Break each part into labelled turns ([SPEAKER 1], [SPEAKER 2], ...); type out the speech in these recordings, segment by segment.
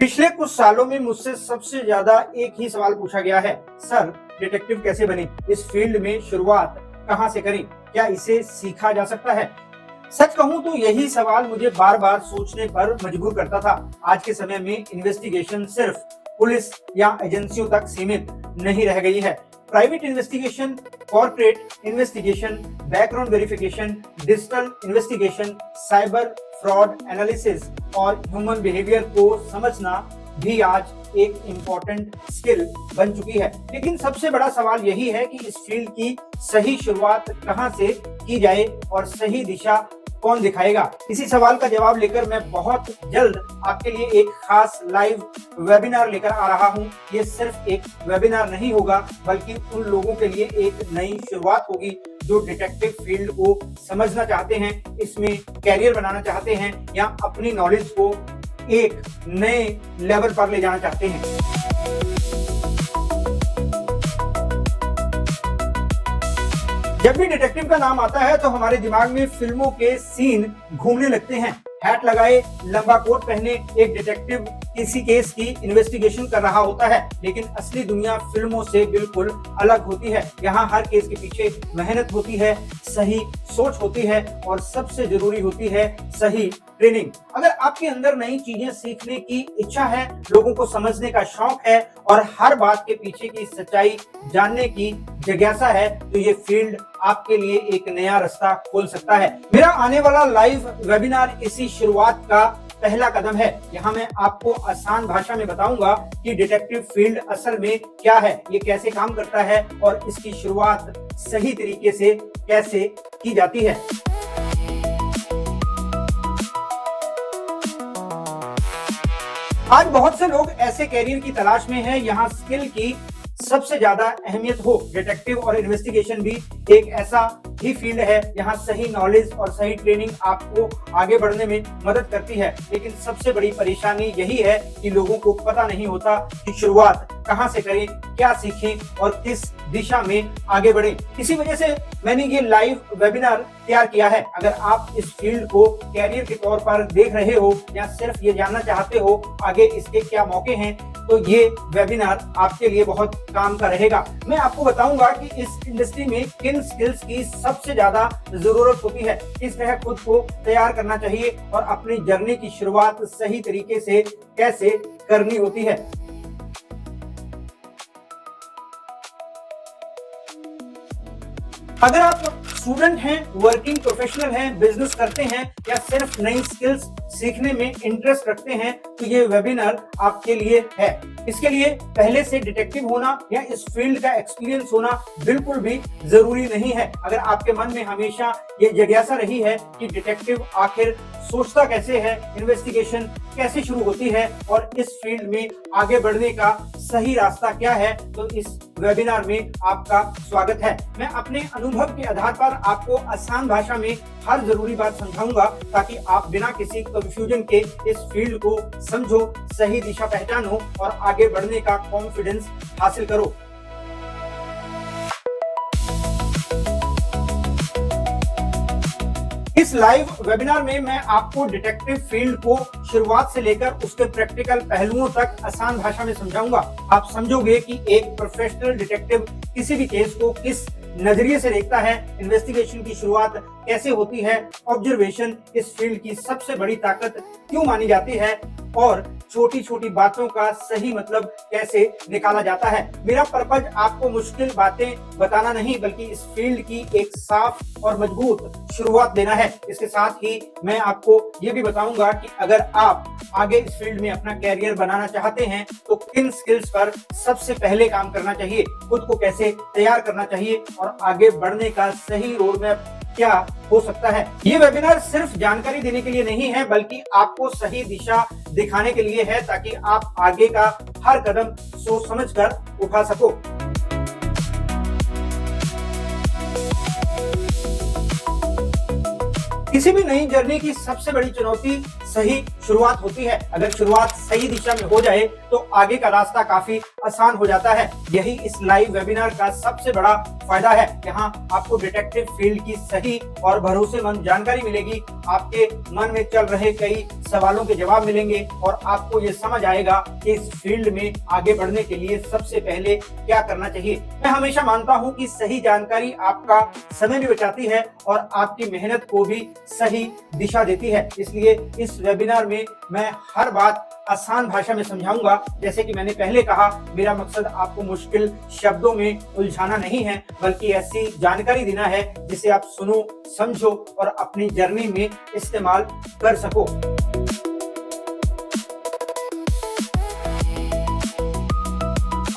[SPEAKER 1] पिछले कुछ सालों में मुझसे सबसे ज्यादा एक ही सवाल पूछा गया है, सर डिटेक्टिव कैसे बने? इस फील्ड में शुरुआत कहां से करें? क्या इसे सीखा जा सकता है? सच कहूं तो यही सवाल मुझे बार बार सोचने पर मजबूर करता था। आज के समय में इन्वेस्टिगेशन सिर्फ पुलिस या एजेंसियों तक सीमित नहीं रह गई है। Private investigation, corporate investigation, background verification, digital investigation, cyber fraud analysis और ह्यूमन बिहेवियर को समझना भी आज एक इम्पोर्टेंट स्किल बन चुकी है। लेकिन सबसे बड़ा सवाल यही है कि इस फील्ड की सही शुरुआत कहां से की जाए और सही दिशा कौन दिखाएगा? इसी सवाल का जवाब लेकर मैं बहुत जल्द आपके लिए एक खास लाइव वेबिनार लेकर आ रहा हूं। ये सिर्फ एक वेबिनार नहीं होगा, बल्कि उन लोगों के लिए एक नई शुरुआत होगी जो डिटेक्टिव फील्ड को समझना चाहते हैं, इसमें कैरियर बनाना चाहते हैं या अपनी नॉलेज को एक नए लेवल पर ले जाना चाहते हैं। जब भी डिटेक्टिव का नाम आता है तो हमारे दिमाग में फिल्मों के सीन घूमने लगते हैं। हैट लगाए, लंबा कोट पहने एक डिटेक्टिव किसी केस की इन्वेस्टिगेशन कर रहा होता है, लेकिन असली दुनिया फिल्मों से बिल्कुल अलग होती है। यहाँ हर केस के पीछे मेहनत होती है, सही सोच होती है और सबसे जरूरी होती है सही ट्रेनिंग। अगर आपके अंदर नई चीजें सीखने की इच्छा है, लोगों को समझने का शौक है और हर बात के पीछे की सच्चाई जानने की जिज्ञासा है, तो ये फील्ड आपके लिए एक नया रास्ता खोल सकता है। मेरा आने वाला लाइव वेबिनार इसी शुरुआत का पहला कदम है। यहाँ मैं आपको आसान भाषा में बताऊंगा कि डिटेक्टिव फील्ड असल में क्या है, ये कैसे काम करता है और इसकी शुरुआत सही तरीके से कैसे की जाती है। आज बहुत से लोग ऐसे कैरियर की तलाश में हैं, यहाँ स्किल की सबसे ज्यादा अहमियत हो। डिटेक्टिव और इन्वेस्टिगेशन भी एक ऐसा ही फील्ड है जहां सही नॉलेज और सही ट्रेनिंग आपको आगे बढ़ने में मदद करती है। लेकिन सबसे बड़ी परेशानी यही है कि लोगों को पता नहीं होता कि शुरुआत कहां से करें, क्या सीखें और किस दिशा में आगे बढ़ें। इसी वजह से मैंने ये लाइव वेबिनार तैयार किया है। अगर आप इस फील्ड को कैरियर के तौर पर देख रहे हो या सिर्फ ये जानना चाहते हो आगे इसके क्या मौके हैं, तो ये वेबिनार आपके लिए बहुत काम का रहेगा। मैं आपको बताऊंगा कि इस इंडस्ट्री में किन स्किल्स की सबसे ज्यादा जरूरत होती है, किस तरह खुद को तैयार करना चाहिए और अपनी जर्नी की शुरुआत सही तरीके से कैसे करनी होती है। अगर आप स्टूडेंट हैं, वर्किंग प्रोफेशनल हैं, बिजनेस करते हैं या सिर्फ नई स्किल्स सीखने में इंटरेस्ट रखते हैं, तो ये वेबिनार आपके लिए है। इसके लिए पहले से डिटेक्टिव होना या इस फील्ड का एक्सपीरियंस होना बिल्कुल भी जरूरी नहीं है। अगर आपके मन में हमेशा ये जिज्ञासा रही है कि डिटेक्टिव आखिर सोचता कैसे है, इन्वेस्टिगेशन कैसे शुरू होती है और इस फील्ड में आगे बढ़ने का सही रास्ता क्या है, तो इस वेबिनार में आपका स्वागत है। मैं अपने अनुभव के आधार पर आपको आसान भाषा में हर जरूरी बात समझाऊंगा ताकि आप बिना किसी कंफ्यूजन के इस फील्ड को समझो, सही दिशा पहचानो और आगे बढ़ने का कॉन्फिडेंस हासिल करो। इस लाइव वेबिनार में मैं आपको डिटेक्टिव फील्ड को शुरुआत से लेकर उसके प्रैक्टिकल पहलुओं तक आसान भाषा में समझाऊंगा। आप समझोगे कि एक प्रोफेशनल डिटेक्टिव किसी भी केस को किस नजरिए से देखता है, इन्वेस्टिगेशन की शुरुआत कैसे होती है, ऑब्जर्वेशन इस फील्ड की सबसे बड़ी ताकत क्यों मानी जाती है और छोटी छोटी बातों का सही मतलब कैसे निकाला जाता है। मेरा पर्पज आपको मुश्किल बातें बताना नहीं, बल्कि इस फील्ड की एक साफ और मजबूत शुरुआत देना है। इसके साथ ही मैं आपको ये भी बताऊंगा कि अगर आप आगे इस फील्ड में अपना कैरियर बनाना चाहते हैं तो किन स्किल्स पर सबसे पहले काम करना चाहिए, खुद को कैसे तैयार करना चाहिए और आगे बढ़ने का सही रोड मैप क्या हो सकता है। ये वेबिनार सिर्फ जानकारी देने के लिए नहीं है, बल्कि आपको सही दिशा दिखाने के लिए है ताकि आप आगे का हर कदम सोच समझकर उठा सको। किसी भी नई जर्नी की सबसे बड़ी चुनौती सही शुरुआत होती है। अगर शुरुआत सही दिशा में हो जाए तो आगे का रास्ता काफी आसान हो जाता है। यही इस लाइव वेबिनार का सबसे बड़ा फायदा है। यहाँ आपको डिटेक्टिव फील्ड की सही और भरोसेमंद जानकारी मिलेगी, आपके मन में चल रहे कई सवालों के जवाब मिलेंगे और आपको ये समझ आएगा कि इस फील्ड में आगे बढ़ने के लिए सबसे पहले क्या करना चाहिए। मैं हमेशा मानता हूँ कि सही जानकारी आपका समय भी बचाती है और आपकी मेहनत को भी सही दिशा देती है। इसलिए इस वेबिनार में मैं हर बात आसान भाषा में समझाऊंगा। जैसे कि मैंने पहले कहा, मेरा मकसद आपको मुश्किल शब्दों में उलझाना नहीं है, बल्कि ऐसी जानकारी देना है जिसे आप सुनो, समझो और अपनी जर्नी में इस्तेमाल कर सको।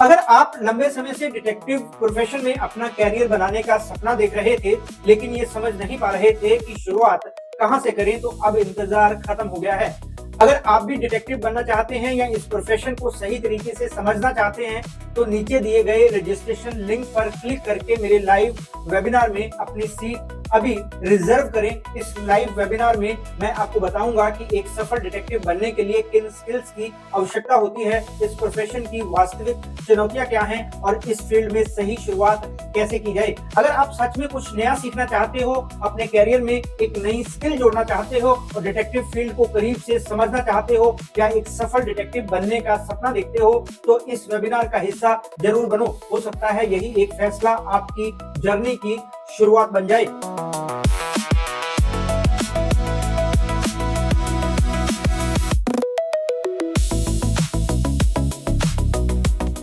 [SPEAKER 1] अगर आप लंबे समय से डिटेक्टिव प्रोफेशन में अपना कैरियर बनाने का सपना देख रहे थे, लेकिन ये समझ नहीं पा रहे थे कि शुरुआत कहां से करें, तो अब इंतजार खत्म हो गया है। अगर आप भी डिटेक्टिव बनना चाहते हैं या इस प्रोफेशन को सही तरीके से समझना चाहते हैं, तो नीचे दिए गए रजिस्ट्रेशन लिंक पर क्लिक करके मेरे लाइव वेबिनार में अपनी सीट अभी रिजर्व करें। इस लाइव वेबिनार में मैं आपको बताऊंगा कि एक सफल डिटेक्टिव बनने के लिए किन स्किल्स की आवश्यकता होती है, इस प्रोफेशन की वास्तविक चुनौतियां क्या हैं और इस फील्ड में सही शुरुआत कैसे की जाए। अगर आप सच में कुछ नया सीखना चाहते हो, अपने कैरियर में एक नई स्किल जोड़ना चाहते हो और डिटेक्टिव फील्ड को करीब से समझना चाहते हो या एक सफल डिटेक्टिव बनने का सपना देखते हो, तो इस वेबिनार का हिस्सा जरूर बनो। हो सकता है यही एक फैसला आपकी जर्नी की शुरुआत बन जाए।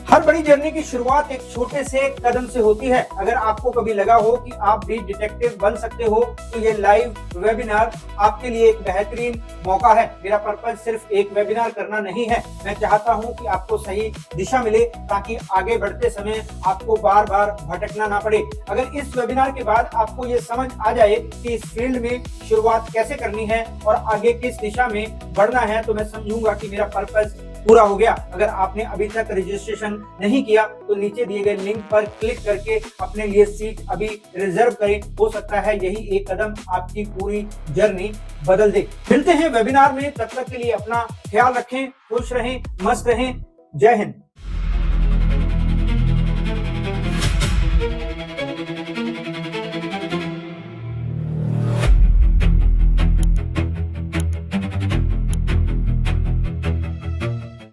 [SPEAKER 1] हर बड़ी जर्नी की शुरुआत एक छोटे से कदम से होती है। अगर आपको कभी लगा हो कि आप भी डिटेक्टिव बन सकते हो, तो ये लाइव वेबिनार आपके लिए एक बेहतरीन मौका है। मेरा पर्पज सिर्फ एक वेबिनार करना नहीं है, मैं चाहता हूँ कि आपको सही दिशा मिले ताकि आगे बढ़ते समय आपको बार बार भटकना ना पड़े। अगर इस वेबिनार के बाद आपको ये समझ आ जाए कि इस फील्ड में शुरुआत कैसे करनी है और आगे किस दिशा में बढ़ना है, तो मैं समझूंगा कि मेरा पर्पज पूरा हो गया। अगर आपने अभी तक रजिस्ट्रेशन नहीं किया, तो नीचे दिए गए लिंक पर क्लिक करके अपने लिए सीट अभी रिजर्व करें। हो सकता है यही एक कदम आपकी पूरी जर्नी बदल दे। मिलते हैं वेबिनार में, तब तक के लिए अपना ख्याल रखें, खुश रहें, मस्त रहें। जय हिंद।